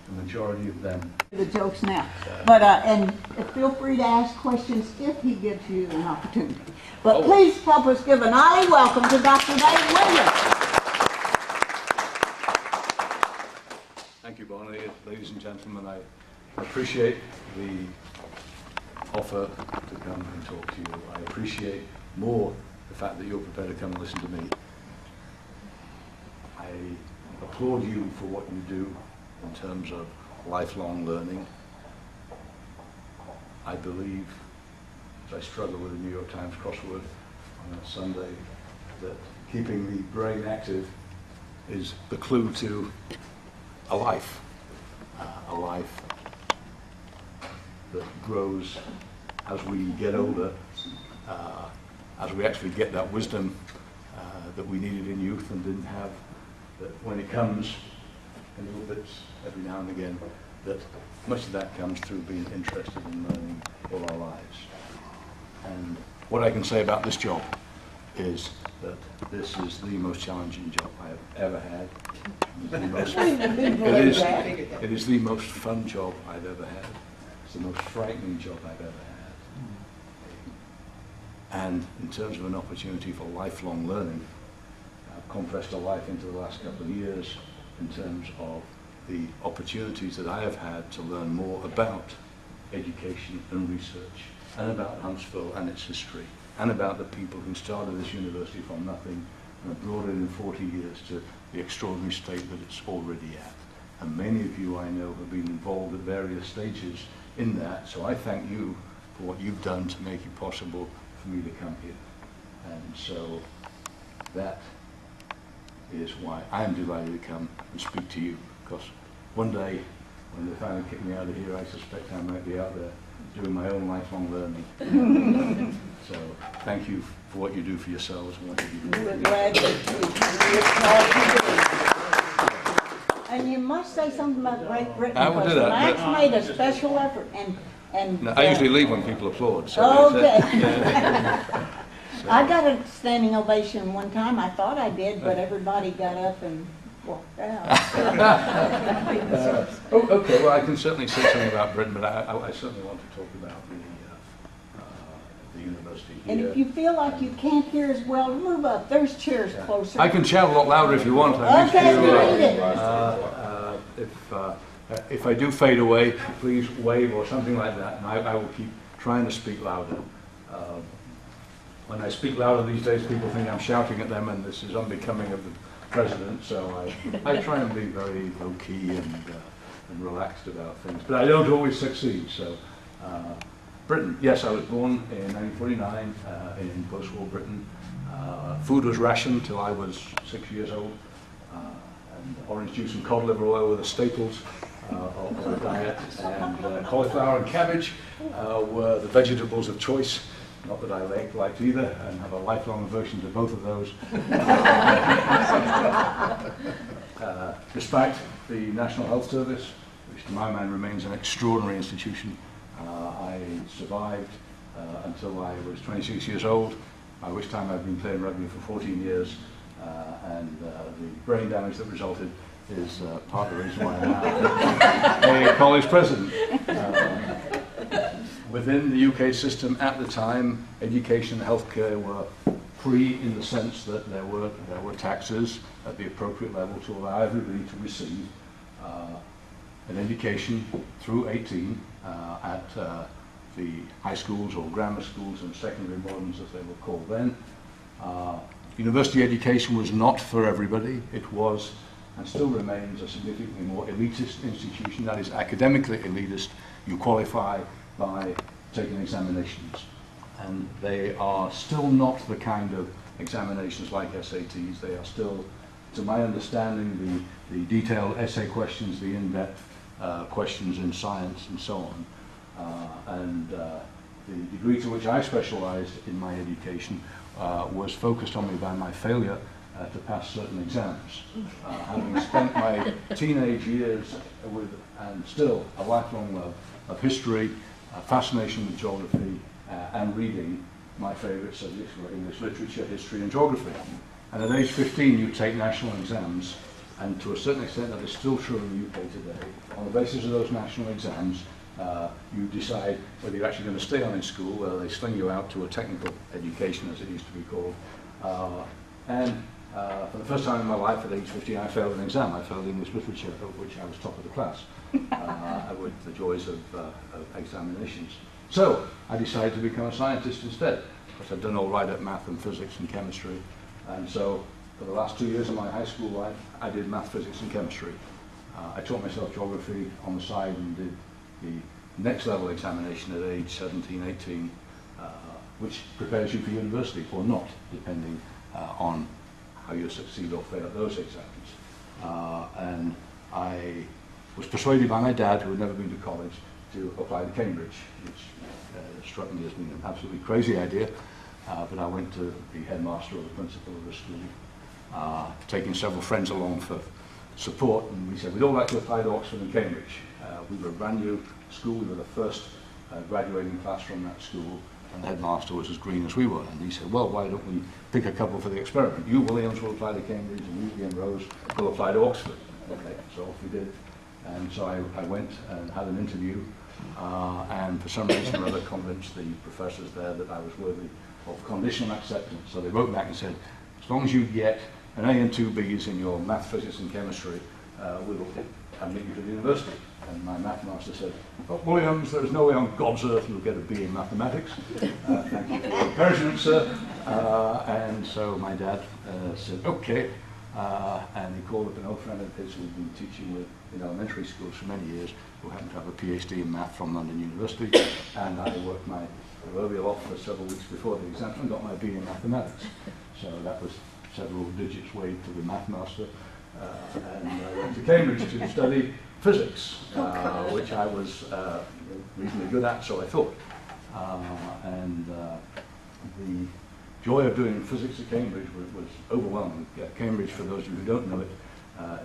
the majority of them. The jokes now, but and feel free to ask questions if he gives you an opportunity. But please help us give an early welcome to Dr. Dave Williams. Thank you, Bonnie. Ladies and gentlemen, I appreciate the offer to come and talk to you. I appreciate more the fact that you're prepared to come and listen to me. I applaud you for what you do in terms of lifelong learning. I believe, as I struggle with the New York Times crossword on a Sunday, that keeping the brain active is the clue to a life that grows as we get older, as we actually get that wisdom that we needed in youth and didn't have, that when it comes in little bits every now and again, that much of that comes through being interested in learning all our lives. And what I can say about this job is that this is the most challenging job I have ever had. It is the most fun job I've ever had. It's the most frightening job I've ever had. And in terms of an opportunity for lifelong learning, I've compressed a life into the last couple of years in terms of the opportunities that I have had to learn more about education and research, and about Huntsville and its history, and about the people who started this university from nothing and have brought it in 40 years to the extraordinary state that it's already at. And many of you I know have been involved at various stages in that, so I thank you for what you've done to make it possible for me to come here. And so that is why I'm delighted to come and speak to you, because one day when they finally kick me out of here, I suspect I might be out there doing my own lifelong learning. So thank you for what you do for yourselves and what you do. We're glad that you. And you must say something about Great Britain. I will do that. Max made a special effort, and no, I usually leave when people applaud. So okay. So. I got a standing ovation one time. I thought I did, but everybody got up and walked out. Okay, well, I can certainly say something about Britain, but I certainly want to talk about the university here. And if you feel like you can't hear as well, move up. There's chairs closer. I can shout a lot louder if you want. If I do fade away, please wave or something like that, and I will keep trying to speak louder. When I speak louder these days, people think I'm shouting at them, and this is unbecoming of the president, so I try and be very low-key and relaxed about things, but I don't always succeed. So Britain, yes, I was born in 1949 in post-war Britain. Food was rationed till I was 6 years old, and orange juice and cod liver oil were the staples of the diet, and cauliflower and cabbage were the vegetables of choice. Not that I liked either, and have a lifelong aversion to both of those. Despite the National Health Service, which to my mind remains an extraordinary institution, I survived until I was 26 years old, by which time I've been playing rugby for 14 years, and the brain damage that resulted is part of the reason why I'm now a college president. Within the UK system at the time, education and healthcare were free in the sense that there were taxes at the appropriate level to allow everybody to receive an education through 18 at the high schools or grammar schools and secondary moderns as they were called then. University education was not for everybody. It was and still remains a significantly more elitist institution, that is academically elitist. You qualify by taking examinations, and they are still not the kind of examinations like SATs. They are still, to my understanding, the detailed essay questions, the in-depth questions in science and so on. And the degree to which I specialized in my education was focused on me by my failure to pass certain exams. Having spent my teenage years with, and still, a lifelong love of history, fascination with geography, and reading, my favorite subjects were English literature, history, and geography. And at age 15, you take national exams and to a certain extent that is still true in the UK today. On the basis of those national exams, you decide whether you're actually going to stay on in school, whether they sling you out to a technical education, as it used to be called. For the first time in my life, at age 15, I failed an exam. I failed English literature, of which I was top of the class, with the joys of examinations. So I decided to become a scientist instead, because I'd done all right at math and physics and chemistry. And so for the last 2 years of my high school life, I did math, physics, and chemistry. I taught myself geography on the side and did the next level examination at age 17, 18, which prepares you for university or not, depending on how you succeed or fail at those exams. And I was persuaded by my dad, who had never been to college, to apply to Cambridge, which struck me as being an absolutely crazy idea. But I went to the headmaster or the principal of the school, taking several friends along for support, and we said we'd all like to apply to Oxford and Cambridge. We were a brand new school, we were the first graduating class from that school, and the headmaster was as green as we were, and he said, well, why don't we pick a couple for the experiment? You, Williams, will apply to Cambridge, and you, Ian Rose, will apply to Oxford. Okay, so off we did. And so I went and had an interview, and for some reason or other convinced the professors there that I was worthy of conditional acceptance. So they wrote back and said, as long as you get an A and 2 Bs in your math, physics, and chemistry, we will admit you to the university. And my math master said, oh, Williams, there is no way on God's earth you'll get a B in mathematics. Thank you for your encouragement, sir. And so my dad said, okay. And he called up an old friend of his who had been teaching in elementary schools for many years, who happened to have a PhD in math from London University. And I worked my proverbial off for several weeks before the exam and got my B in mathematics. So that was several digits way to the math master. And I went to Cambridge to study physics, which I was reasonably good at, so I thought. The joy of doing physics at Cambridge was overwhelming. Cambridge, for those of you who don't know it,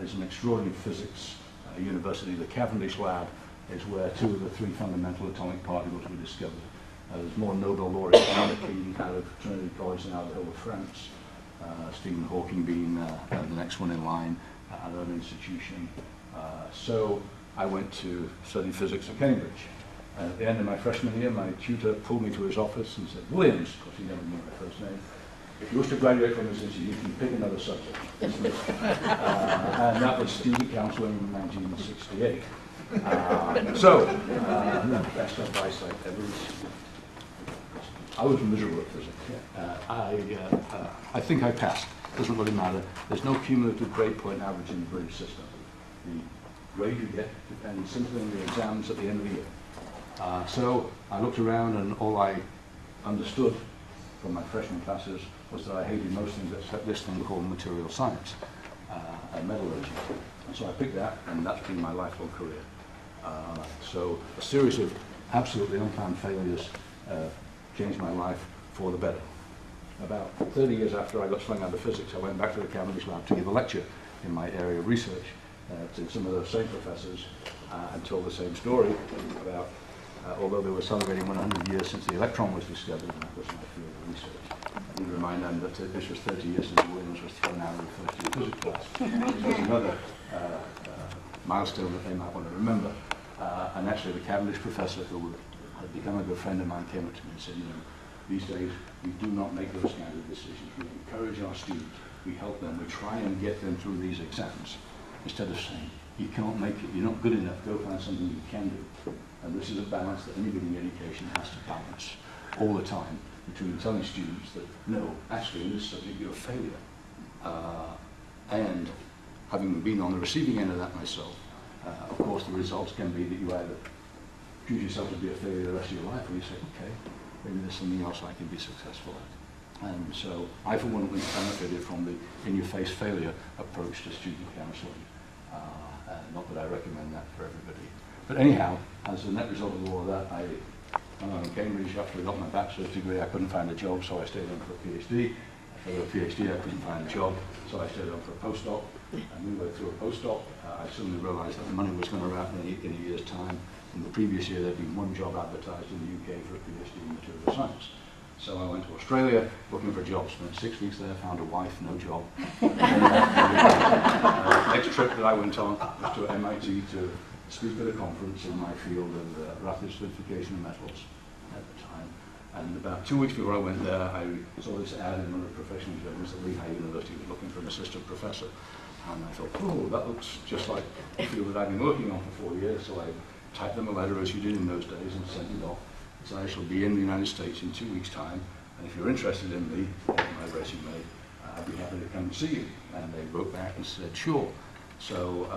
is an extraordinary physics university. The Cavendish Lab is where 2 of the 3 fundamental atomic particles were discovered. There's more Nobel laureates out of Trinity College than out of the whole of France. Stephen Hawking being the next one in line at our institution. So I went to study physics at Cambridge. At the end of my freshman year, my tutor pulled me to his office and said, Williams, of course he never knew my first name, if you wish to graduate from this institute, you can pick another subject. And that was student counselling in 1968. Best advice I've ever received. I was miserable at physics. I think I passed. Doesn't really matter. There's no cumulative grade point average in the British system. The grade you get depends simply on the exams at the end of the year. So I looked around, and all I understood from my freshman classes was that I hated most things except this thing called material science and metallurgy. And so I picked that, and that's been my lifelong career. So a series of absolutely unplanned failures changed my life for the better. About 30 years after I got flung out of physics, I went back to the Cavendish Lab to give a lecture in my area of research to some of those same professors and told the same story about, although they were celebrating 100 years since the electron was discovered, and that was my field of research. I need to remind them that this was 30 years since Williams was thrown out of the first year physics class. This was another milestone that they might want to remember. And actually the Cavendish professor, who had become a good friend of mine, came up to me and said, you know, these days we do not make those kinds of decisions. We encourage our students, we help them, we try and get them through these exams, instead of saying, you can't make it, you're not good enough, go find something you can do. And this is a balance that anybody in education has to balance all the time, between telling students that, no, actually in this subject you're a failure. And having been on the receiving end of that myself, of course the results can be that you either choose yourself to be a failure the rest of your life, or you say, okay, maybe there's something else I can be successful at. And so I, for one, benefited from the in-your-face failure approach to student counselling. Not that I recommend that for everybody. But anyhow, as a net result of all of that, in Cambridge, after I got my bachelor's degree, I couldn't find a job, so I stayed on for a PhD. After a PhD, I couldn't find a job, so I stayed on for a postdoc. And midway through a postdoc, I suddenly realized that the money was going to run out in a year's time. In the previous year, there'd been one job advertised in the UK for a PhD in material science. So I went to Australia looking for jobs. Spent 6 weeks there, found a wife, no job. Next trip that I went on was to MIT to speak at a conference in my field of rapid solidification of metals at the time. And about 2 weeks before I went there, I saw this ad in one of the professional journals that Lehigh University was looking for an assistant professor. And I thought, oh, that looks just like the field that I've been working on for 4 years. So I typed them a letter, as you did in those days, and sent it off. So I shall be in the United States in 2 weeks' time. And if you're interested in me, my resume, I'd be happy to come and see you. And they wrote back and said, sure. So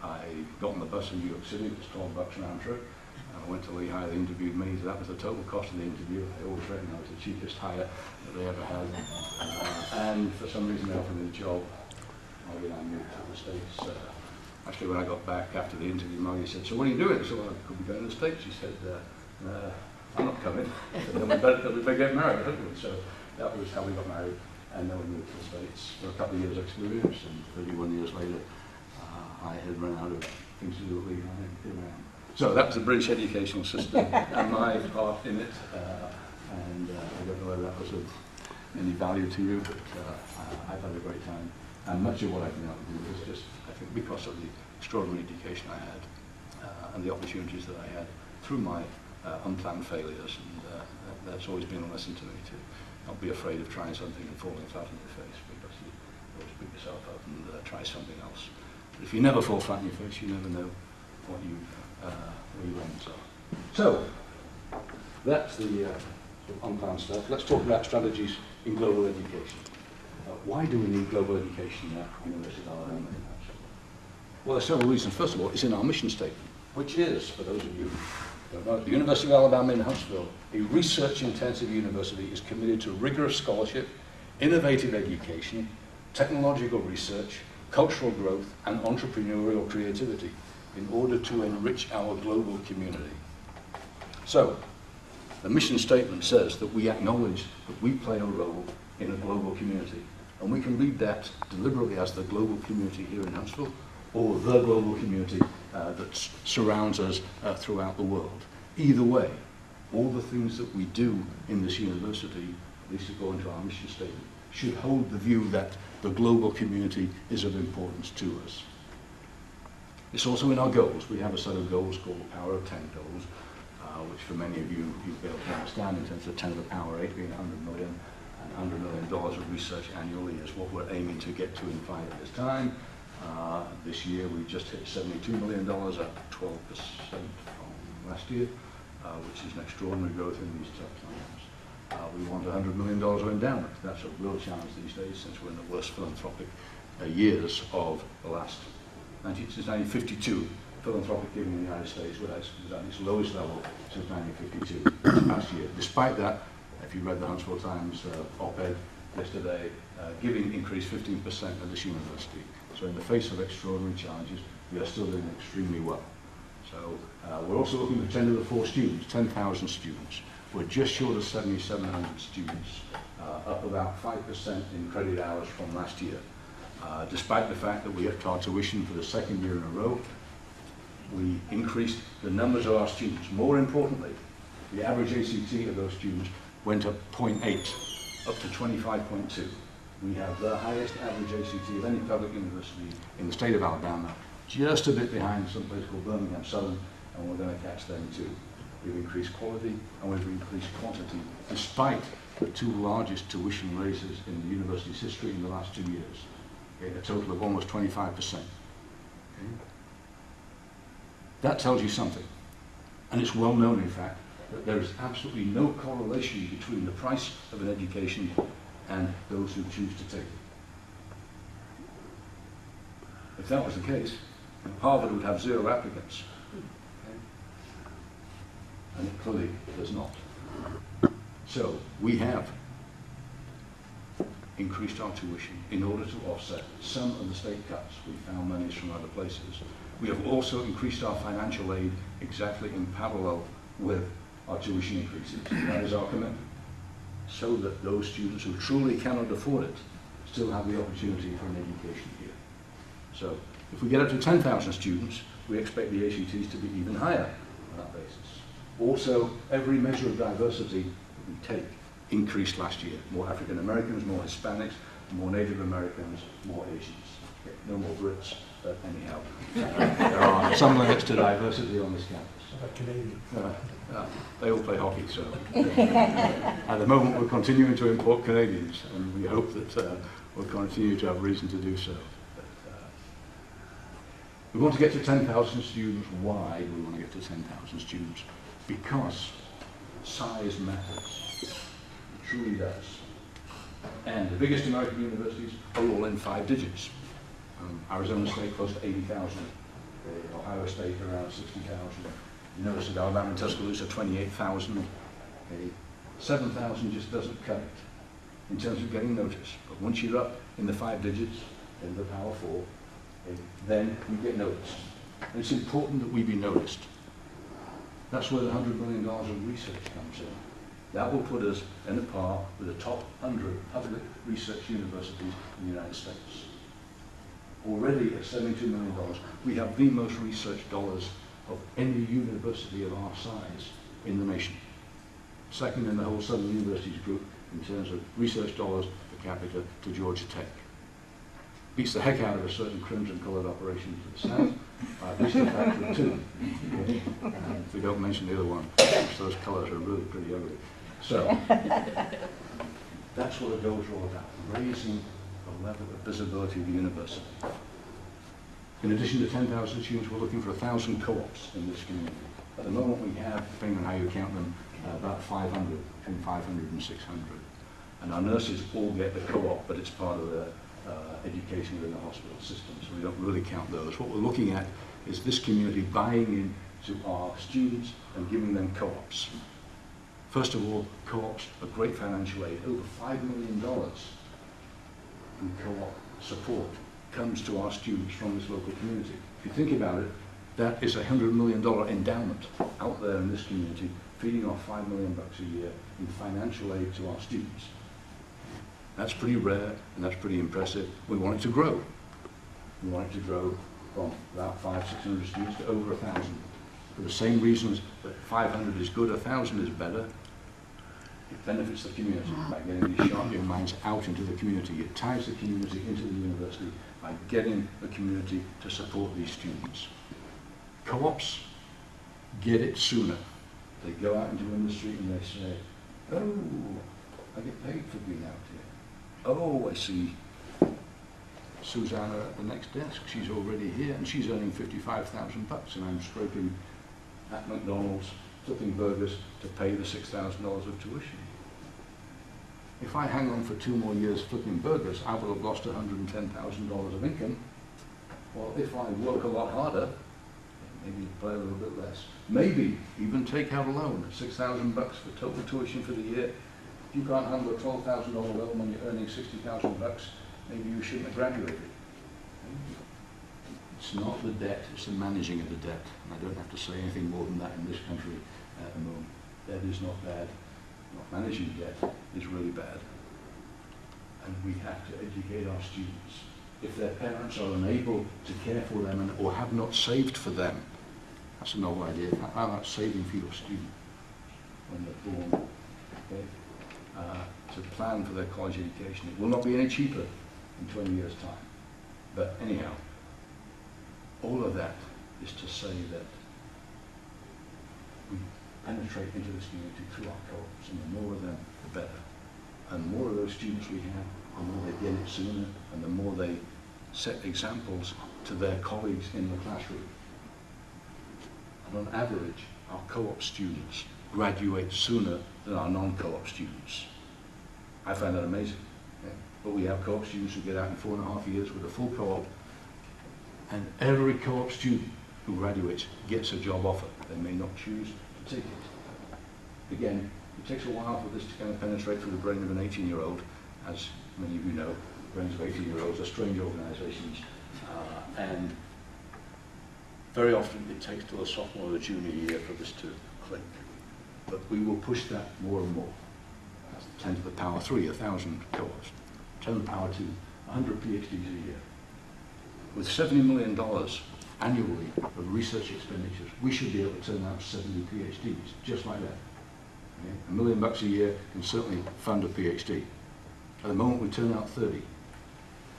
I got on the bus in New York City. It was $12 round trip. I went to Lehigh, they interviewed me, so that was the total cost of the interview. I always reckoned I was the cheapest hire that they ever had. And for some reason they offered me the job. Margie and I moved to the States. Actually, when I got back after the interview, Margie said, so what are you doing? I said, well, I could be going to the States. She said, I'm not coming. Then we better get married, haven't we? So that was how we got married. And then we moved to the States for a couple of years experience. And 31 years later, I had run out of things to do at Lehigh and here I am. So that was the British educational system and my part in it. And I don't know whether that was of any value to you, but I've had a great time. And much of what I've been able to do is just, I think, because of the extraordinary education I had and the opportunities that I had through my unplanned failures. And that's always been a lesson to me, to not be afraid of trying something and falling flat on your face, because you always pick yourself up and try something else. But if you never fall flat on your face, you never know what you where your aims are. So that's the sort of unplanned stuff. Let's talk about strategies in global education. Why do we need global education at University of Alabama? Well, there's several reasons. First of all, it's in our mission statement, which is, for those of you who don't know, the University of Alabama in Huntsville, a research-intensive university, is committed to rigorous scholarship, innovative education, technological research, cultural growth, and entrepreneurial creativity in order to enrich our global community. So, the mission statement says that we acknowledge that we play a role in a global community. And we can read that deliberately as the global community here in Huntsville, or the global community that surrounds us throughout the world. Either way, all the things that we do in this university, at least according to our mission statement, should hold the view that the global community is of importance to us. It's also in our goals. We have a set of goals called the Power of 10 goals, which for many of you, you'll be able to understand in terms of 10 to the power 8 being 100 million, and $100 million of research annually is what we're aiming to get to in 5 years' time. This year we just hit $72 million, up 12% from last year, which is an extraordinary growth in these tough times. We want $100 million of endowment. That's a real challenge these days, since we're in the worst philanthropic years of the last, since 1952. Philanthropic giving in the United States was at its lowest level since 1952, last year. Despite that, if you read the Huntsville Times op-ed yesterday, giving increased 15% at this university. So in the face of extraordinary challenges, we are still doing extremely well. So we're also looking for 10 to the 4 students, 10,000 students. We're just short of 7,700 students, up about 5% in credit hours from last year. Despite the fact that we upped our tuition for the 2nd year in a row, we increased the numbers of our students. More importantly, the average ACT of those students went up 0.8, up to 25.2. We have the highest average ACT of any public university in the state of Alabama, just a bit behind some place called Birmingham Southern, and we're going to catch them too. We've increased quality and we've increased quantity, despite the 2 largest tuition raises in the university's history in the last 2 years. Okay, a total of almost 25%. Okay? That tells you something. And it's well known, in fact, that there is absolutely no correlation between the price of an education and those who choose to take it. If that was the case, Harvard would have 0 applicants. Okay? And it clearly does not. So we have increased our tuition in order to offset some of the state cuts. We found monies from other places. We have also increased our financial aid exactly in parallel with our tuition increases. That is our commitment, so that those students who truly cannot afford it still have the opportunity for an education here. So if we get up to 10,000 students, we expect the ACTs to be even higher on that basis. Also, every measure of diversity that we take increased last year. More African Americans, more Hispanics, more Native Americans, more Asians. Okay, no more Brits, but anyhow, there are some limits to diversity on this campus. Canadian. They all play hockey, so at the moment we're continuing to import Canadians, and we hope that we'll continue to have reason to do so. But, we want to get to 10,000 students. Why do we want to get to 10,000 students? Because size matters. It truly does. And the biggest American universities are all in 5 digits. Arizona State close to 80,000. Ohio State around 60,000. University of Alabama and Tuscaloosa 28,000. 7,000 just doesn't cut it in terms of getting noticed. But once you're up in the 5 digits, in the Power 4, then you get noticed. And it's important that we be noticed. That's where the $100 million of research comes in. That will put us in a par with the top 100 public research universities in the United States. Already at $72 million, we have the most research dollars of any university of our size in the nation. Second in the whole Southern Universities group in terms of research dollars per capita to Georgia Tech. Beats the heck out of a certain crimson-coloured operation to the south, at least a factor of 2. Okay? And we don't mention the other one, because those colours are really pretty ugly. So, that's what the goals are all about, raising the level of visibility of the university. In addition to 10,000 students, we're looking for 1,000 co-ops in this community. At the moment we have, depending on how you count them, about 500, between 500 and 600. And our nurses all get the co-op, but it's part of the education within the hospital system, so we don't really count those. What we're looking at is this community buying into our students and giving them co-ops. First of all, co-ops are great financial aid. Over $5 million in co-op support comes to our students from this local community. If you think about it, that is a $100 million endowment out there in this community, feeding off $5 million a year in financial aid to our students. That's pretty rare and that's pretty impressive. We want it to grow. We want it to grow from about 500-600 students to over 1,000. For the same reasons that 500 is good, 1,000 is better. It benefits the community by getting these sharp young minds out into the community. It ties the community into the university by getting the community to support these students. Co-ops get it sooner. They go out into industry and they say, oh, I get paid for being out here. Oh, I see Susanna at the next desk. She's already here and she's earning $55,000 and I'm scraping at McDonald's, flipping burgers to pay the $6,000 of tuition. If I hang on for 2 more years flipping burgers, I will have lost $110,000 of income. Well, if I work a lot harder, maybe pay a little bit less. Maybe even take out a loan, $6,000 for total tuition for the year. If you can't handle a $12,000 loan when you're earning $60,000, maybe you shouldn't have graduated. It's not the debt, it's the managing of the debt. And I don't have to say anything more than that in this country at the moment. Debt is not bad. Not managing debt is really bad. And we have to educate our students. If their parents are unable to care for them or have not saved for them, that's a novel idea. How about saving for your student when they're born? Okay? To plan for their college education. It will not be any cheaper in 20 years' time. But anyhow, all of that is to say that we penetrate into this community through our co-ops, and the more of them, the better. And the more of those students we have, the more they get it sooner, and the more they set examples to their colleagues in the classroom. And on average, our co-op students graduate sooner than our non-co-op students. I find that amazing. Okay? But we have co-op students who get out in 4.5 years with a full co-op, and every co-op student who graduates gets a job offer. They may not choose to take it. Again, it takes a while for this to kind of penetrate through the brain of an 18-year-old. As many of you know, brains of 18-year-olds are strange organizations, and very often it takes till a sophomore or a junior year for this to click. But we will push that more and more. That's 10 to the power 3, 1,000 co-ops. 10 to the power 2, 100 PhDs a year. With $70 million annually of research expenditures, we should be able to turn out 70 PhDs, just like that. Okay? $1 million a year can certainly fund a PhD. At the moment we turn out 30.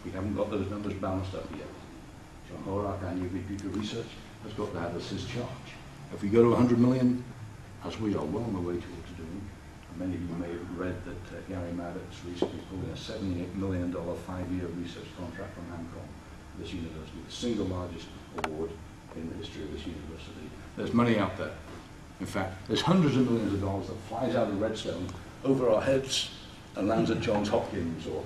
We haven't got those numbers balanced up yet. John Horak, our new VP for Research, has got that as his charge. If we go to 100 million, as we are well on the way towards doing, and many of you may have read that Gary Maddox recently pulled in a $78 million 5-year research contract from Hancom, this university, the single largest award in the history of this university. There's money out there. In fact, there's hundreds of millions of dollars that flies out of Redstone over our heads and lands at Johns Hopkins or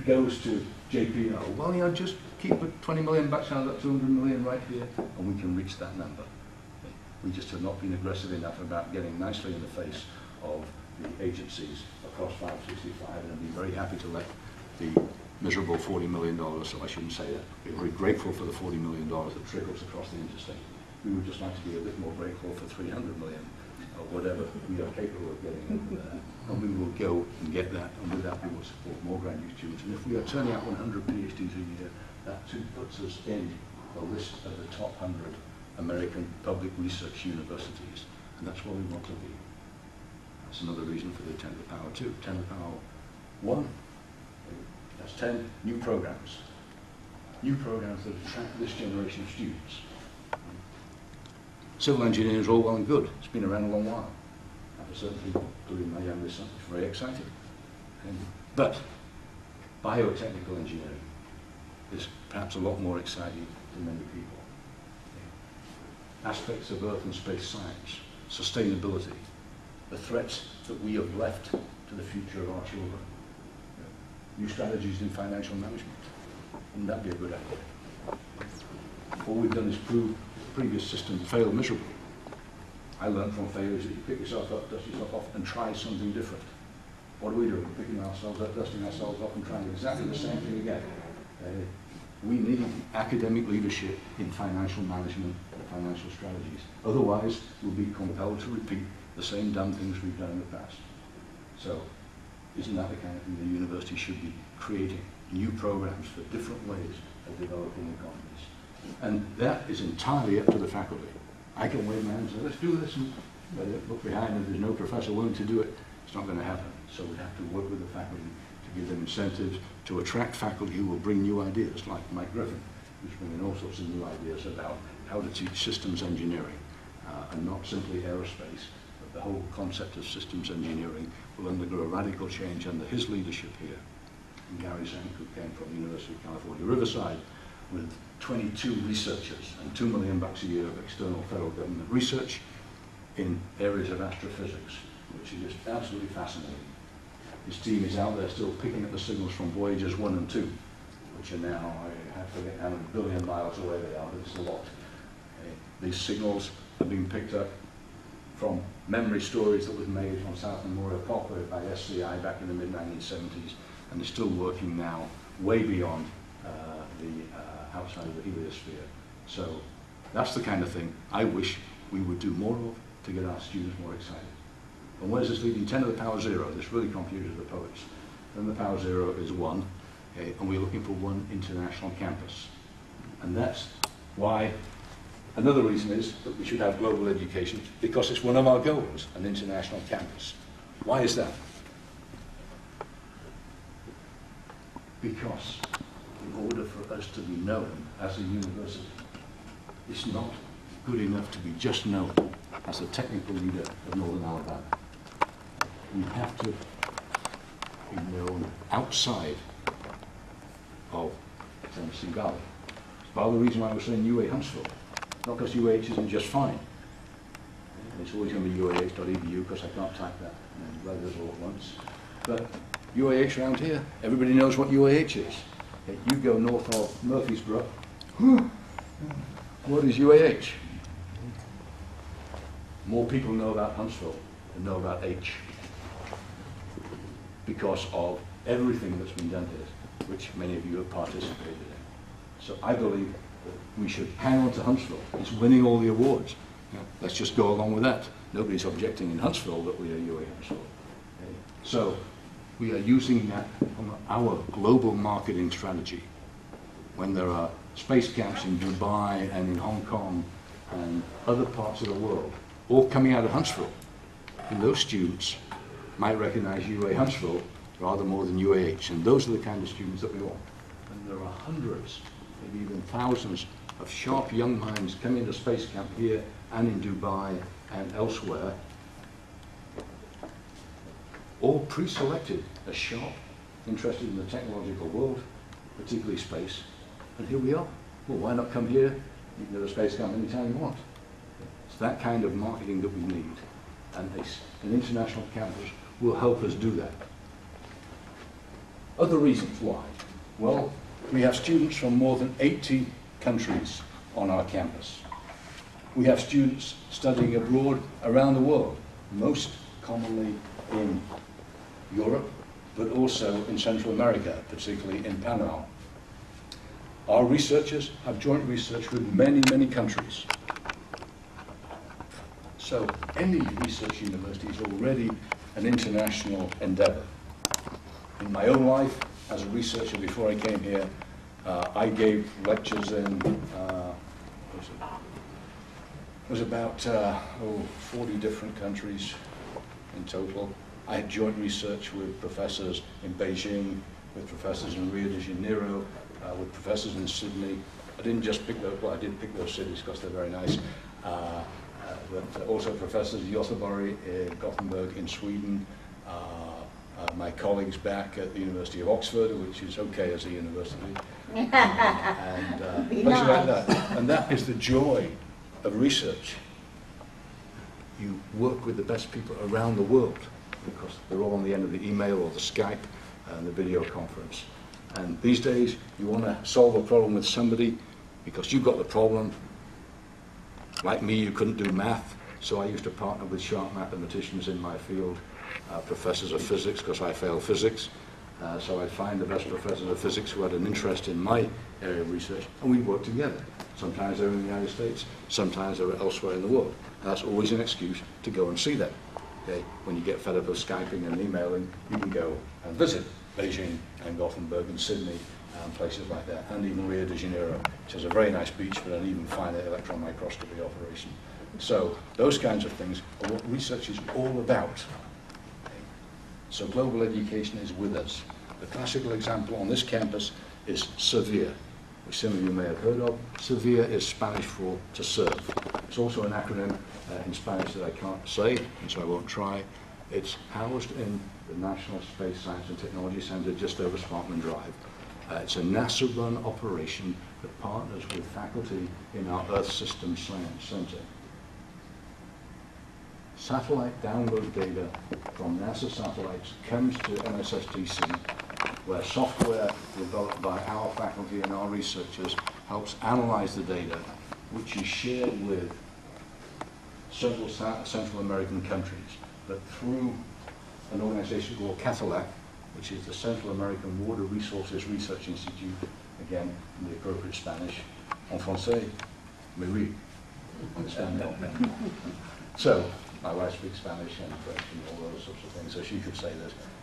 goes to JPL. Well, you know, just keep $20 million out of that 200 million right here, and we can reach that number. We just have not been aggressive enough about getting nicely in the face of the agencies across 565, and I'd be very happy to let the miserable $40 million, so I shouldn't say that. We're very grateful for the $40 million that trickles across the interstate. We would just like to be a bit more grateful for 300 million or whatever we are capable of getting over there. And we will go and get that, and with that we will support more graduate students. And if we are turning out 100 PhDs a year, that too puts us in the list of the top 100 American public research universities. And that's where we want to be. That's another reason for the 10 to the power 2. 10 to the power 1, that's 10 new programs. New programs that attract this generation of students. Civil engineering is all well and good. It's been around a long while. And for certain people, including my youngest son, it's very exciting. But biotechnical engineering is perhaps a lot more exciting to many people. Aspects of earth and space science, sustainability, the threats that we have left to the future of our children, new strategies in financial management. Wouldn't that be a good idea? All we've done is prove the previous system failed miserably. I learned from failures that you pick yourself up, dust yourself off, and try something different. What are we doing? We're picking ourselves up, dusting ourselves off, and trying exactly the same thing again. We need academic leadership in financial management and financial strategies. Otherwise, we'll be compelled to repeat the same dumb things we've done in the past. So, isn't that the kind of thing the university should be creating? New programs for different ways of developing economies. And that is entirely up to the faculty. I can wave my hands and say, let's do this, and look behind, and there's no professor willing to do it. It's not going to happen. So we have to work with the faculty to give them incentives, to attract faculty who will bring new ideas, like Mike Griffin, who's bringing all sorts of new ideas about how to teach systems engineering, and not simply aerospace, but the whole concept of systems engineering will undergo a radical change under his leadership here. And Gary Zank, who came from the University of California, Riverside, with 22 researchers and $2 million a year of external federal government research in areas of astrophysics, which is just absolutely fascinating. His team is out there still picking up the signals from Voyagers 1 and 2, which are now, I have to forget how many billion miles away they are, but it's a lot. These signals are being picked up from memory stories that was made on South Memorial Parkway by SCI back in the mid-1970s, and they're still working now way beyond outside of the heliosphere. So that's the kind of thing I wish we would do more of to get our students more excited. And where's this leading? 10 to the power 0. This really confuses the poets. 10 to the power 0 is 1, okay, and we're looking for 1 international campus. And that's why another reason is that we should have global education, because it's one of our goals, an international campus. Why is that? Because in order for us to be known as a university, it's not good enough to be just known as a technical leader of Northern Alabama. We have to be known outside of Tennessee Valley. It's part of the reason why I was saying UA Huntsville. Not because UAH isn't just fine. It's always going to be uah.edu because I can't type that and write it all at once. But UAH around here, everybody knows what UAH is. You go north of Murfreesboro, what is UAH? More people know about Huntsville than know about H, because of everything that's been done here, which many of you have participated in. So I believe that we should hang on to Huntsville. It's winning all the awards. Let's just go along with that. Nobody's objecting in Huntsville that we are UA Huntsville. Okay. So we are using that on our global marketing strategy. When there are space camps in Dubai and in Hong Kong and other parts of the world, all coming out of Huntsville, And those students might recognize UA Huntsville rather more than UAH, and those are the kind of students that we want. And there are hundreds, maybe even thousands of sharp young minds coming to Space Camp here and in Dubai and elsewhere, all pre-selected as sharp, interested in the technological world, particularly space. And here we are. Well, why not come here? You can go to Space Camp anytime you want. It's that kind of marketing that we need. And an international campus will help us do that. Other reasons why? Well, we have students from more than 80 countries on our campus. We have students studying abroad around the world, most commonly in Europe, but also in Central America, particularly in Panama. Our researchers have joint research with many, many countries. So any research university is already an international endeavor. In my own life, as a researcher before I came here, I gave lectures in, it was about 40 different countries in total. I had joint research with professors in Beijing, with professors in Rio de Janeiro, with professors in Sydney. I didn't just pick those, well, I did pick those cities because they're very nice. But also professors Göteborg, Gothenburg in Sweden, my colleagues back at the University of Oxford, which is okay as a university, and places like that. And that is the joy of research. You work with the best people around the world because they're all on the end of the email or the Skype and the video conference. And these days, you want to solve a problem with somebody because you've got the problem. Like me, you couldn't do math, so I used to partner with sharp mathematicians in my field, professors of physics, because I failed physics. So I'd find the best professors of physics who had an interest in my area of research, and we'd work together. Sometimes they're in the United States, sometimes they're elsewhere in the world. And that's always an excuse to go and see them. Okay? When you get fed up of Skyping and emailing, you can go and visit Beijing and Gothenburg and Sydney and places like that, and even Rio de Janeiro, which has a very nice beach, but an even finer electron microscopy operation. So those kinds of things are what research is all about. Okay? So global education is with us. The classical example on this campus is SERVIR, which some of you may have heard of. SERVIR is Spanish for to serve. It's also an acronym in Spanish that I can't say, and so I won't try. It's housed in the National Space Science and Technology Center just over Sparkman Drive. It's a NASA-run operation that partners with faculty in our Earth System Science Center. Satellite download data from NASA satellites comes to MSSTC, where software developed by our faculty and our researchers helps analyze the data, which is shared with several Central American countries, but through an organization called CATALAC, which is the Central American Water Resources Research Institute, again, in the appropriate Spanish, en français, mais oui, understand that. So, my wife speaks Spanish and French and all those sorts of things, so she could say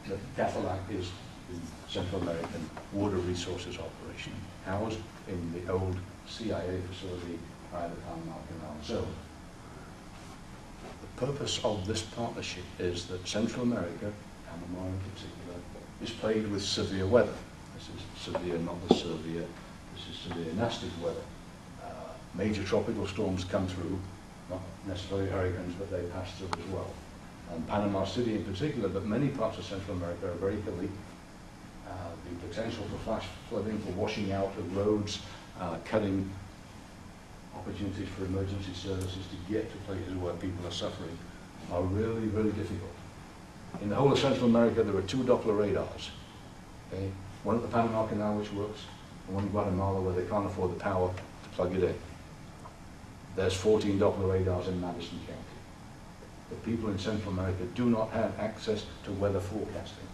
that CATALAC is the Central American Water Resources Operation, housed in the old CIA facility by the Panama Canal. So, the purpose of this partnership is that Central America, Panama in particular, is plagued with severe weather. This is severe, not the severe. This is severe nasty weather. Major tropical storms come through, not necessarily hurricanes, but they pass through as well. And Panama City in particular, but many parts of Central America are very hilly. The potential for flash flooding, for washing out of roads, cutting opportunities for emergency services to get to places where people are suffering are really, really difficult. In the whole of Central America, there are 2 Doppler radars. Okay? One at the Panama Canal, which works, and one in Guatemala, where they can't afford the power to plug it in. There's 14 Doppler radars in Madison County. The people in Central America do not have access to weather forecasting.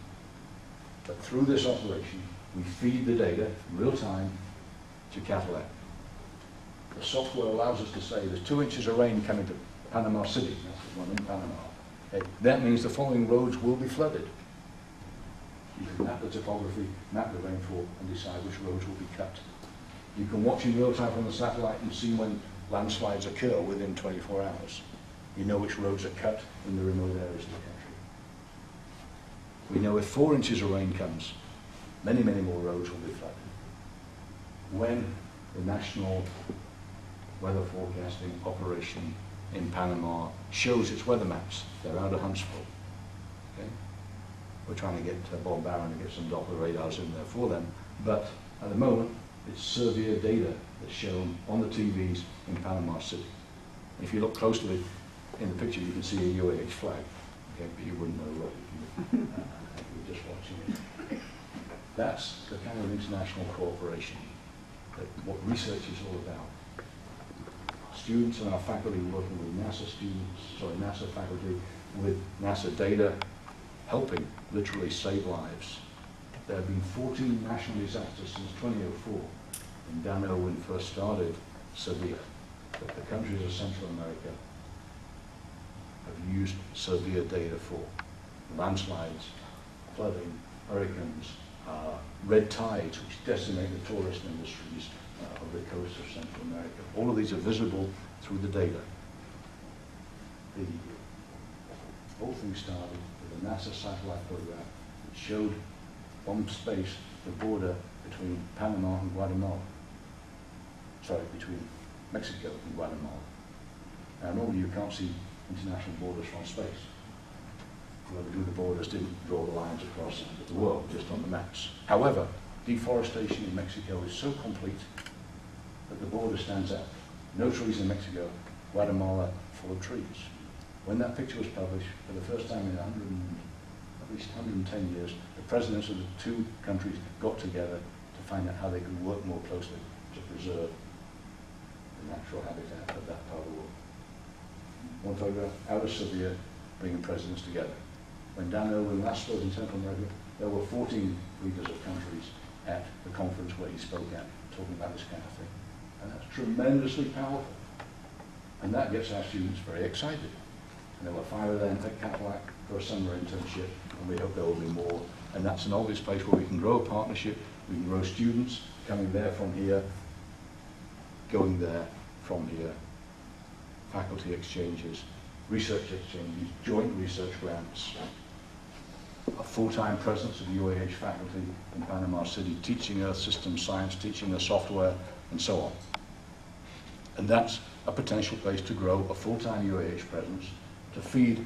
But through this operation, we feed the data in real time to CATALAC. The software allows us to say there's 2 inches of rain coming to Panama City. That's the one in Panama. Okay. That means the following roads will be flooded. You can map the topography, map the rainfall, and decide which roads will be cut. You can watch in real time from the satellite and see when landslides occur within 24 hours. We know which roads are cut in the remote areas of the country. We know if 4 inches of rain comes, many, many more roads will be flooded. When the National Weather Forecasting Operation in Panama shows its weather maps, they're out of Huntsville. Okay? We're trying to get Bob Barron to get some Doppler radars in there for them, but at the moment, it's severe data that's shown on the TVs in Panama City. If you look closely in the picture, you can see a UAH flag, okay, but you wouldn't know if you were just watching it. That's the kind of international cooperation that what research is all about. Students and our faculty working with NASA faculty, with NASA data, helping literally save lives. There have been 14 national disasters since 2004, when Dan Irwin first started Severe, that the countries of Central America have used severe data for. Landslides, flooding, hurricanes, red tides, which decimate the tourist industries of the coast of Central America. All of these are visible through the data. The whole thing started with a NASA satellite program that showed from space the border between Panama and Guatemala. Sorry, between Mexico and Guatemala. Now normally you can't see international borders from space. Whoever drew the borders didn't draw the lines across the world, just on the maps. However, deforestation in Mexico is so complete that the border stands out. No trees in Mexico, Guatemala full of trees. When that picture was published, for the first time in at least 110 years, the presidents of the two countries got together to find out how they could work more closely to preserve the natural habitat of that part of the world. One photograph out of Seville, bringing presidents together. When Dan Irwin last spoke in Central America, there were 14 leaders of countries at the conference where he spoke at, talking about this kind of thing. And that's tremendously powerful. And that gets our students very excited. And there were 5 of them at Cadillac for a summer internship, and we hope there will be more. And that's an obvious place where we can grow a partnership, we can grow students coming there from here, going there from here, faculty exchanges, research exchanges, joint research grants, a full-time presence of UAH faculty in Panama City, teaching Earth Systems Science, teaching Earth software, and so on. And that's a potential place to grow a full-time UAH presence to feed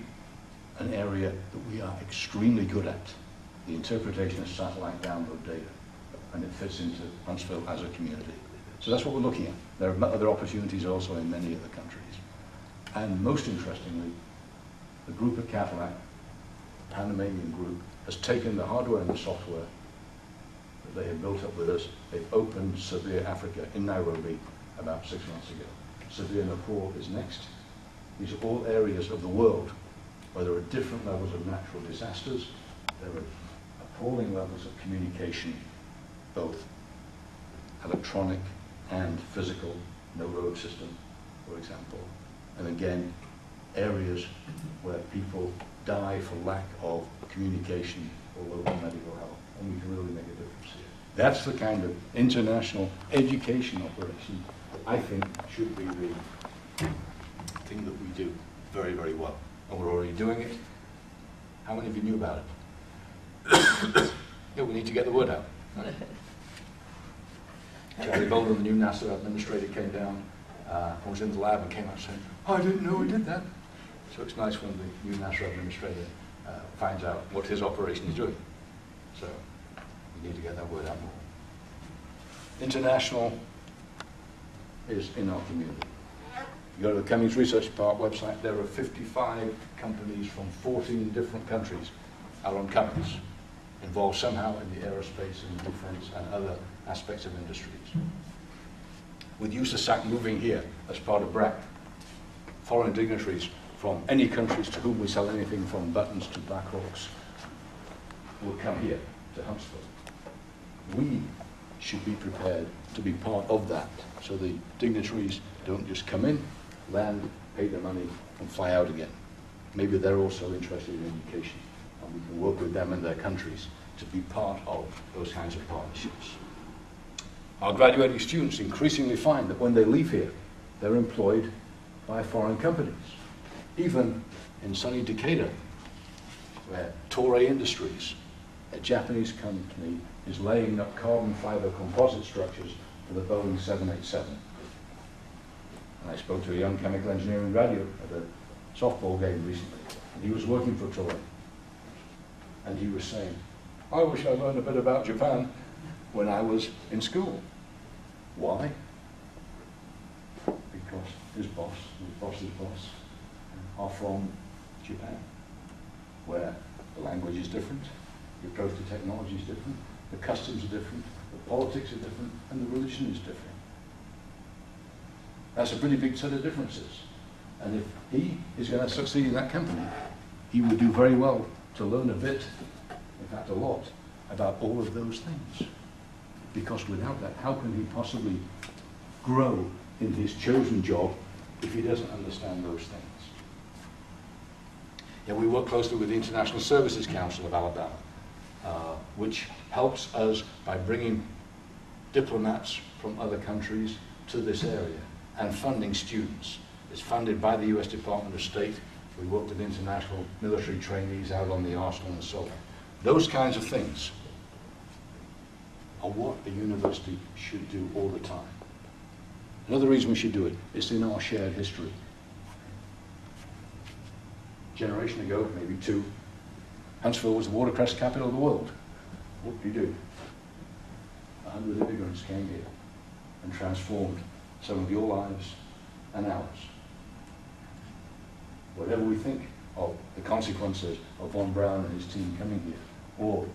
an area that we are extremely good at, the interpretation of satellite download data, and it fits into Huntsville as a community. So that's what we're looking at. There are other opportunities also in many other countries. And most interestingly, the group at Cadillac, the Panamanian group, has taken the hardware and the software that they have built up with us. They've opened Severe Africa in Nairobi about 6 months ago. Severe Nepal is next. These are all areas of the world where there are different levels of natural disasters. There are appalling levels of communication, both electronic and physical, no road system, for example. And again, areas where people die for lack of communication or local medical help, and we can really make a difference here. That's the kind of international education operation that I think should be the thing that we do very, very well. And we're already doing it. How many of you knew about it? Yeah, we need to get the word out. Charlie Bolden, the new NASA administrator, came down, was in the lab and came out saying, "Oh, I didn't know we did that." So it's nice when the new NASA administrator finds out what his operation is doing. So we need to get that word out more. International is in our community. You go to the Cummings Research Park website, there are 55 companies from 14 different countries out on Cummings, involved somehow in the aerospace and defense and other aspects of industries. With USASAC moving here as part of BRAC, foreign dignitaries from any countries to whom we sell anything from buttons to Blackhawks will come here to Huntsville. We should be prepared to be part of that, so the dignitaries don't just come in, land, pay their money, and fly out again. Maybe they're also interested in education, and we can work with them and their countries to be part of those kinds of partnerships. Our graduating students increasingly find that when they leave here, they're employed by foreign companies. Even in sunny Decatur, where Toray Industries, a Japanese company, is laying up carbon fiber composite structures for the Boeing 787. And I spoke to a young chemical engineering graduate at a softball game recently. And he was working for Toray. And he was saying, I wish I learned a bit about Japan when I was in school. Why? Because his boss's boss are from Japan, where the language is different, the approach to technology is different, the customs are different, the politics are different, and the religion is different. That's a pretty big set of differences. And if he is going to succeed in that company, he would do very well to learn a bit, in fact a lot, about all of those things. Because without that, how can he possibly grow in his chosen job if he doesn't understand those things? Yeah, we work closely with the International Services Council of Alabama, which helps us by bringing diplomats from other countries to this area and funding students. It's funded by the US Department of State. We work with international military trainees out on the arsenal and so on. Those kinds of things are what a university should do all the time. Another reason we should do it is in our shared history. A generation ago, maybe two, Huntsville was the watercress capital of the world. What did you do? 100 immigrants came here and transformed some of your lives and ours. Whatever we think of the consequences of Von Braun and his team coming here, or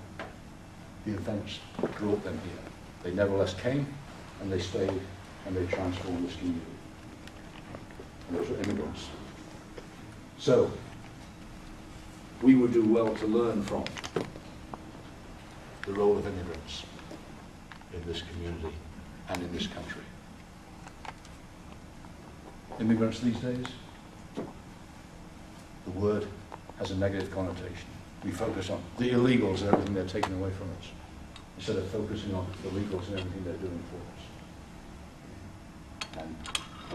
the events that brought them here, they nevertheless came and they stayed and they transformed this community. And those were immigrants. So, we would do well to learn from the role of immigrants in this community and in this country. Immigrants these days, the word has a negative connotation. We focus on the illegals and everything they're taking away from us, instead of focusing on the legals and everything they're doing for us. And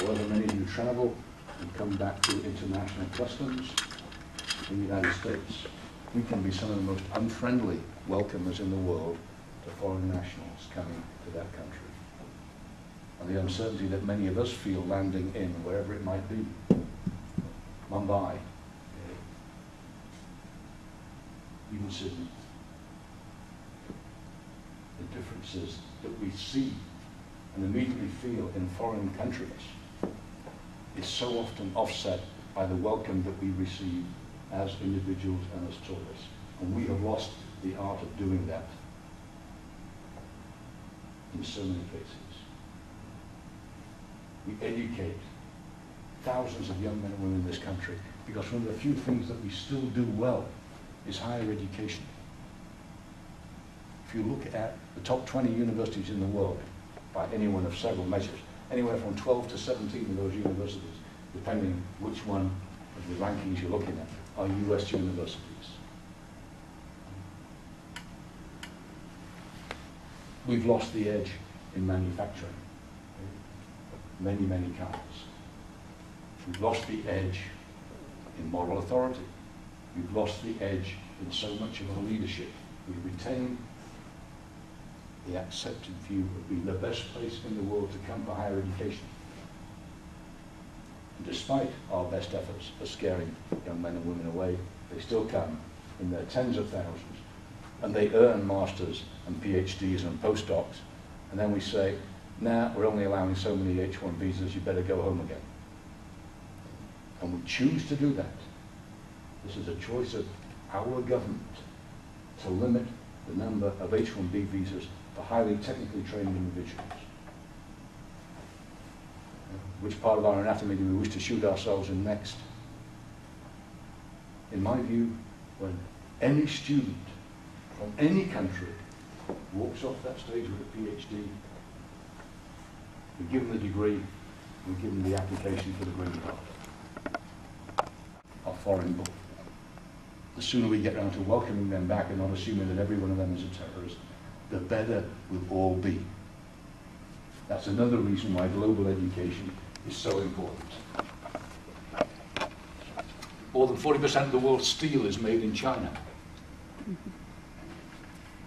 however many of you travel and come back through international customs in the United States, we can be some of the most unfriendly welcomers in the world to foreign nationals coming to that country. And the uncertainty that many of us feel landing in, wherever it might be, Mumbai, even Sydney, the differences that we see and immediately feel in foreign countries is so often offset by the welcome that we receive as individuals and as tourists. And we have lost the art of doing that in so many cases. We educate thousands of young men and women in this country because one of the few things that we still do well is higher education. If you look at the top 20 universities in the world, by any one of several measures, anywhere from 12 to 17 of those universities, depending which one of the rankings you're looking at, are US universities. We've lost the edge in manufacturing. Many, many kinds. We've lost the edge in moral authority. We've lost the edge in so much of our leadership. We retain the accepted view of being the best place in the world to come for higher education. And despite our best efforts at scaring young men and women away, they still come in their tens of thousands, and they earn masters and PhDs and postdocs, and then we say, nah, we're only allowing so many H-1 visas, you better go home again. And we choose to do that. This is a choice of our government to limit the number of H-1B visas for highly technically trained individuals. Which part of our anatomy do we wish to shoot ourselves in next? In my view, when any student from any country walks off that stage with a PhD, we give them the degree, we give them the application for the green card. Our foreign book. The sooner we get around to welcoming them back and not assuming that every one of them is a terrorist, the better we'll all be. That's another reason why global education is so important. More than 40% of the world's steel is made in China.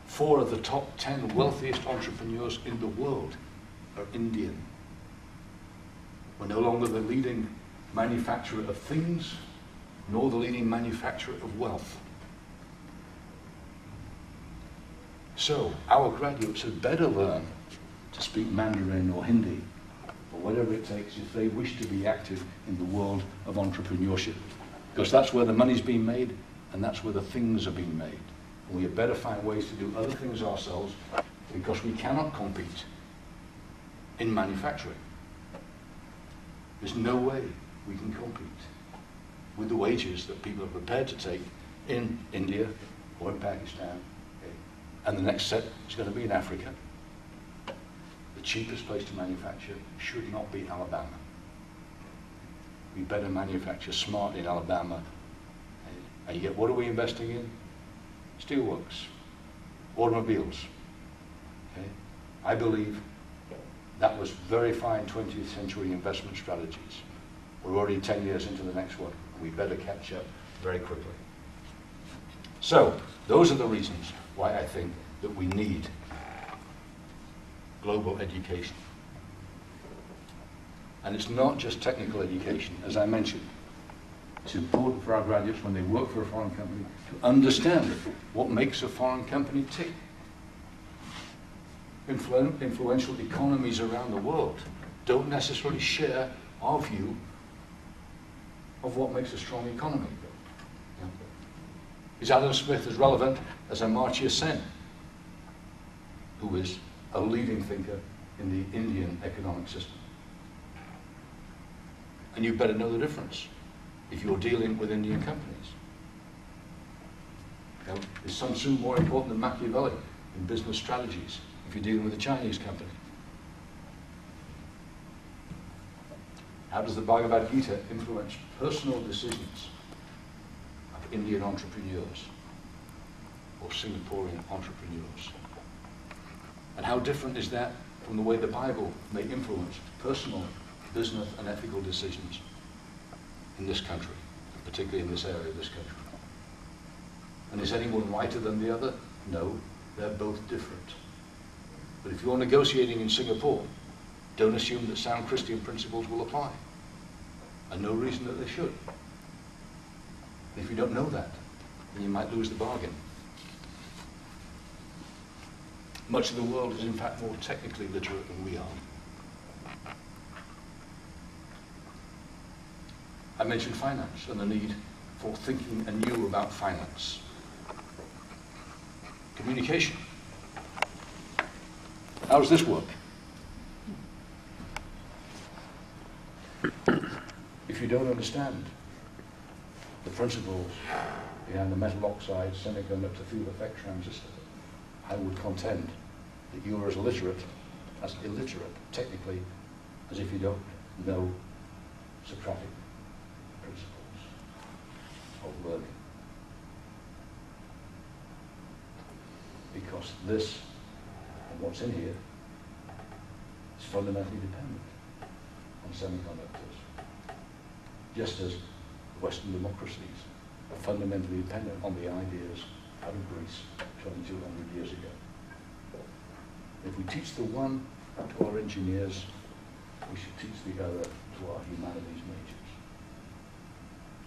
4 of the top 10 wealthiest entrepreneurs in the world are Indian. We're no longer the leading manufacturer of things, nor the leading manufacturer of wealth. So our graduates had better learn to speak Mandarin or Hindi, or whatever it takes, if they wish to be active in the world of entrepreneurship. Because that's where the money's being made, and that's where the things are being made. And we had better find ways to do other things ourselves, because we cannot compete in manufacturing. There's no way we can compete with the wages that people are prepared to take in India or in Pakistan. Okay? And the next set is going to be in Africa. The cheapest place to manufacture should not be Alabama. We better manufacture smart in Alabama. And yet, what are we investing in? Steelworks, automobiles. Okay? I believe that was very fine 20th century investment strategies. We're already 10 years into the next one. We better catch up very quickly. So, those are the reasons why I think that we need global education. And it's not just technical education, as I mentioned. It's important for our graduates when they work for a foreign company to understand what makes a foreign company tick. Influential economies around the world don't necessarily share our view of what makes a strong economy. Is Adam Smith as relevant as Amartya Sen, who is a leading thinker in the Indian economic system? And you better know the difference if you're dealing with Indian companies. Is Sun Tzu more important than Machiavelli in business strategies if you're dealing with a Chinese company? How does the Bhagavad Gita influence personal decisions of Indian entrepreneurs or Singaporean entrepreneurs? And how different is that from the way the Bible may influence personal, business, and ethical decisions in this country, and particularly in this area of this country? And is anyone righter than the other? No, they're both different. But if you're negotiating in Singapore, don't assume that sound Christian principles will apply. And no reason that they should. And if you don't know that, then you might lose the bargain. Much of the world is in fact more technically literate than we are. I mentioned finance and the need for thinking anew about finance. Communication. How does this work? If you don't understand the principles behind the metal oxide semiconductor field effect transistor, I would contend that you are as illiterate, technically, as if you don't know Socratic principles of learning. Because this, and what's in here, is fundamentally dependent on semiconductors. Just as Western democracies are fundamentally dependent on the ideas out of Greece 2,200 years ago. If we teach the one to our engineers, we should teach the other to our humanities majors.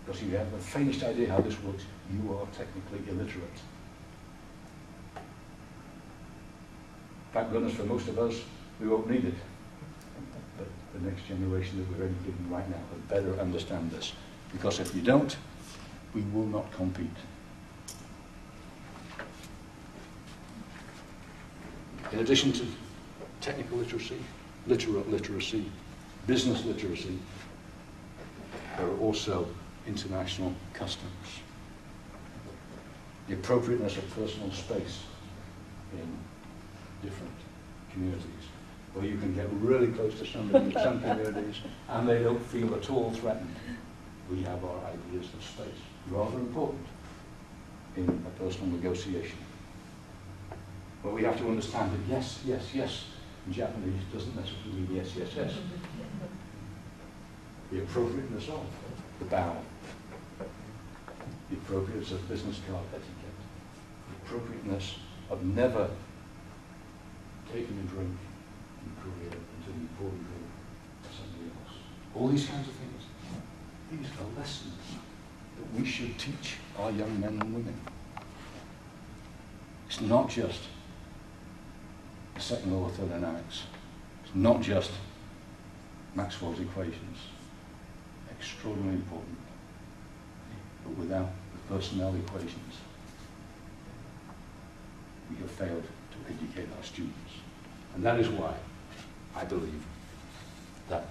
Because if you have the faintest idea how this works, you are technically illiterate. Thank goodness for most of us, we won't need it. But the next generation that we're educating right now will better understand this. Because if you don't, we will not compete. In addition to technical literacy, literate literacy, business literacy, there are also international customs. The appropriateness of personal space in different communities, where you can get really close to somebody in some communities and they don't feel at all threatened. We have our ideas of space, rather important in a personal negotiation. But we have to understand that yes, yes, yes in Japanese doesn't necessarily mean yes, yes, yes. The appropriateness of the bow, the appropriateness of business card etiquette, the appropriateness of never taking a drink in Korea until you pour the drink to somebody else. All these kinds of things. These are lessons that we should teach our young men and women. It's not just the second law of thermodynamics. It's not just Maxwell's equations. Extraordinarily important. But without the personnel equations, we have failed to educate our students. And that is why I believe that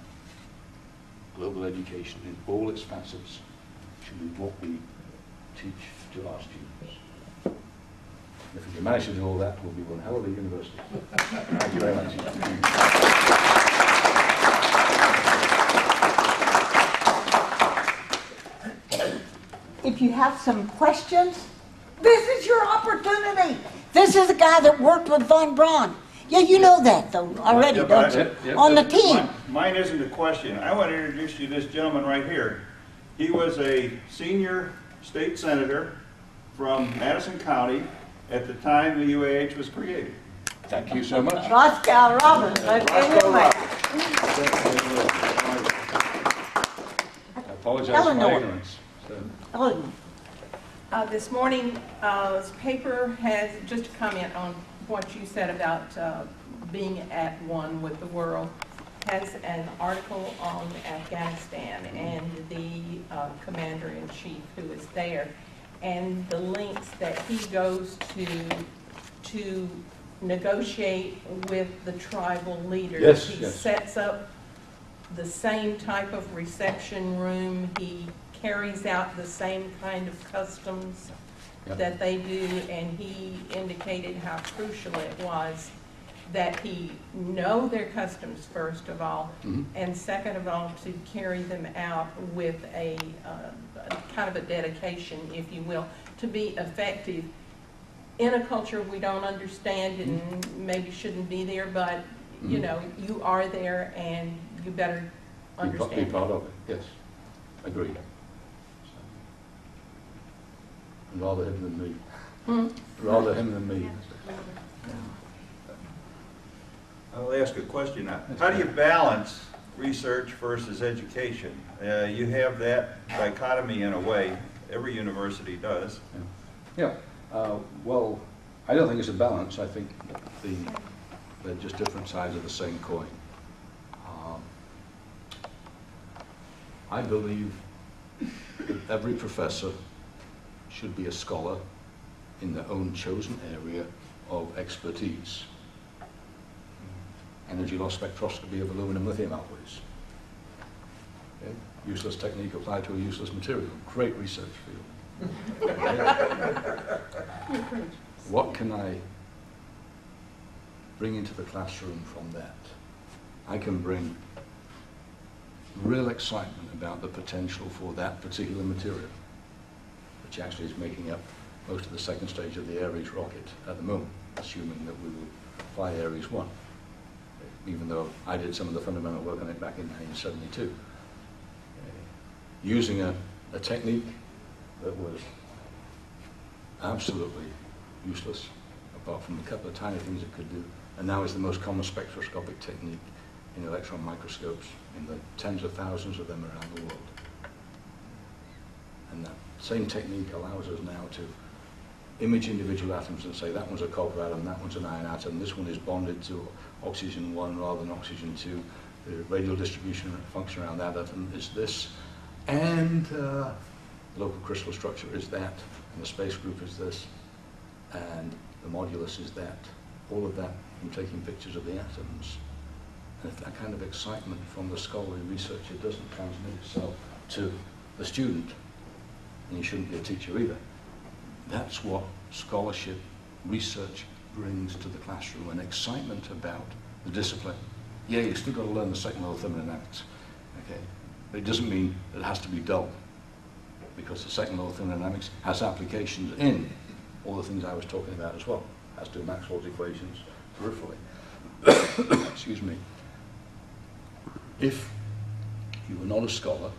global education in all its facets should be what we teach to our students. And if we can manage to do all that, we'll be one hell of a university. Thank you very much. If you have some questions, this is your opportunity. This is the guy that worked with Von Braun. Yeah, you know that though already, Yeah, don't you? yeah. On the team. Mine isn't a question. I want to introduce you to this gentleman right here. He was a senior state senator from Madison County at the time the UAH was created. Thank you so much. Roscoe Robbins. Okay, I apologize for my Eleanor. ignorance. So, Oh, This morning's paper has, just a comment on what you said about being at one with the world, has an article on Afghanistan and the commander-in-chief who is there, and the lengths that he goes to negotiate with the tribal leaders. Yes, He yes. sets up the same type of reception room. He carries out the same kind of customs Yep. that they do, and he indicated how crucial it was that he know their customs first of all, Mhm. and second of all, to carry them out with a kind of a dedication, if you will, to be effective in a culture we don't understand and maybe shouldn't be there, but you know, you are there and you better be understand. part of it, yes. Agreed. Rather him than me. Rather him than me. I'll ask a question. How do you balance research versus education? You have that dichotomy in a way. Every university does. Yeah. Well, I don't think it's a balance. I think they're just different sides of the same coin. I believe that every professor should be a scholar in their own chosen area of expertise. Energy loss spectroscopy of aluminum lithium alloys. Okay? Useless technique applied to a useless material. Great research field. What can I bring into the classroom from that? I can bring real excitement about the potential for that particular material, which actually is making up most of the second stage of the Ares rocket at the moment, assuming that we will fly Ares 1, even though I did some of the fundamental work on it back in 1972. Using a technique that was absolutely useless, apart from a couple of tiny things it could do, and now is the most common spectroscopic technique in electron microscopes, in the tens of thousands of them around the world. And that same technique allows us now to image individual atoms and say that one's a copper atom, that one's an iron atom, this one is bonded to oxygen 1 rather than oxygen 2, the radial distribution function around that atom is this, and the local crystal structure is that, and the space group is this, and the modulus is that. All of that from taking pictures of the atoms. And if that kind of excitement from the scholarly researcher doesn't transmit itself to the student, and you shouldn't be a teacher either, that's what scholarship research brings to the classroom, an excitement about the discipline. Yeah, you've still got to learn the second law of thermodynamics, okay? But it doesn't mean that it has to be dull, because the second law of thermodynamics has applications in all the things I was talking about as well, as do Maxwell's equations peripherally. Excuse me. If you were not a scholar,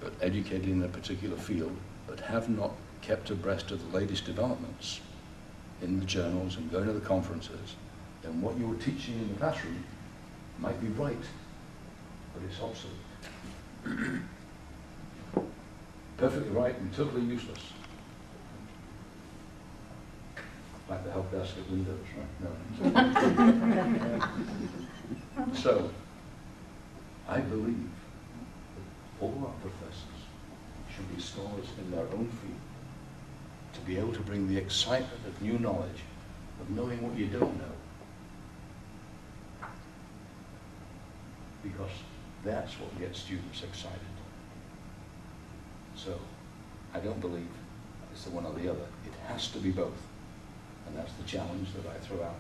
but educated in a particular field, but have not kept abreast of the latest developments in the journals and going to the conferences, then what you were teaching in the classroom might be right, but it's obsolete. Perfectly right and totally useless. Like the help desk at Windows, right? No. So, I believe that all our professors should be scholars in their own field, to be able to bring the excitement of new knowledge, of knowing what you don't know. Because that's what gets students excited. So, I don't believe it's the one or the other. It has to be both. And that's the challenge that I throw out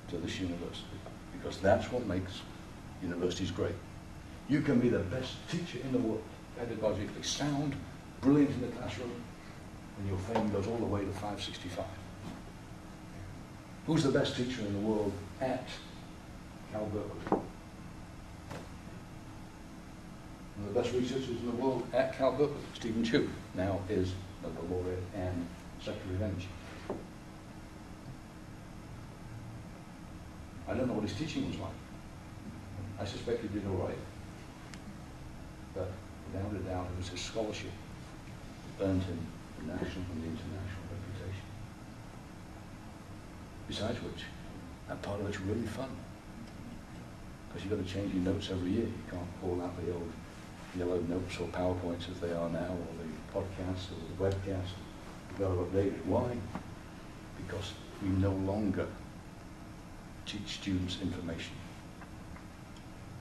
to this university, because that's what makes universities great. You can be the best teacher in the world, pedagogically sound, brilliant in the classroom, and your fame goes all the way to 565. Who's the best teacher in the world at Cal Berkeley? One of the best researchers in the world at Cal Berkeley, Stephen Chu, now is Nobel laureate and Secretary of Energy. I don't know what his teaching was like. I suspect he did all right. But without a doubt, it was his scholarship that earned him the national and the international reputation. Besides which, that part of it's really fun. Because you've got to change your notes every year. You can't pull out the old yellow notes or PowerPoints as they are now, or the podcast or the webcast. You've got to update it. Why? Because we no longer teach students information.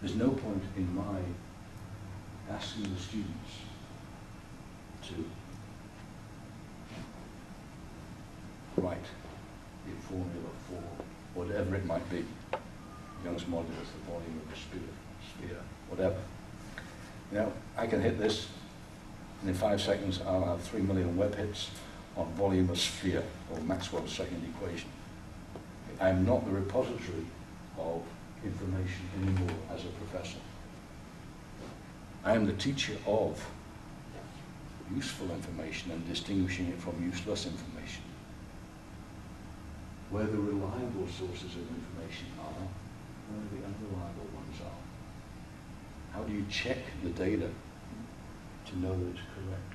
There's no point in my asking the students to write the formula for whatever it might be. Young's modulus, the volume of the sphere, whatever. You know, I can hit this, and in 5 seconds I'll have 3 million web hits on volume of sphere, or Maxwell's second equation. I'm not the repository of information anymore as a professor. I am the teacher of useful information and distinguishing it from useless information. Where the reliable sources of information are, where the unreliable ones are. How do you check the data to know that it's correct?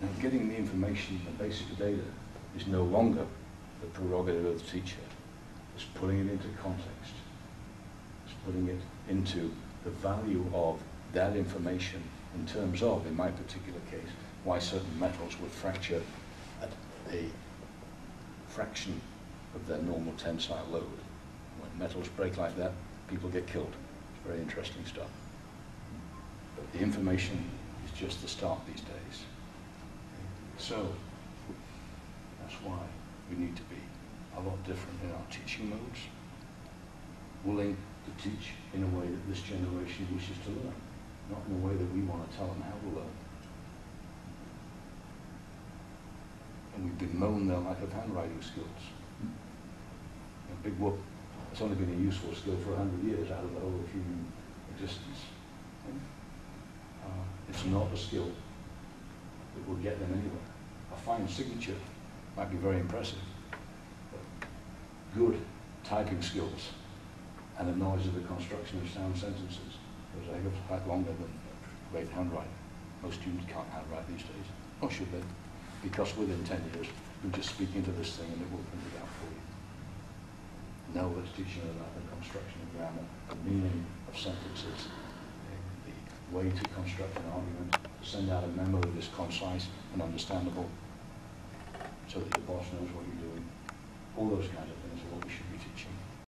Now, getting the information, the basic data, is no longer the prerogative of the teacher. It's putting it into context. It's putting it into the value of that information in terms of, in my particular case, why certain metals would fracture at a fraction of their normal tensile load. When metals break like that, people get killed. It's very interesting stuff. But the information is just the start these days. So, that's why we need to be a lot different in our teaching modes, willing to teach in a way that this generation wishes to learn, not in a way that we want to tell them how to learn. And we've bemoaned their lack of handwriting skills. A big whoop. It's only been a useful skill for 100 years out of the whole of human existence. It's not a skill that will get them anywhere. A fine signature might be very impressive, but good typing skills and a knowledge of the construction of sound sentences goes a lot longer than great handwriting. Most students can't handwrite these days, nor should they, because within 10 years you just speak into this thing and it will print it out for you. Now let's teach you about the construction of grammar, the meaning of sentences, the way to construct an argument, to send out a memo that is concise and understandable so that your boss knows what you're doing, all those kinds of things.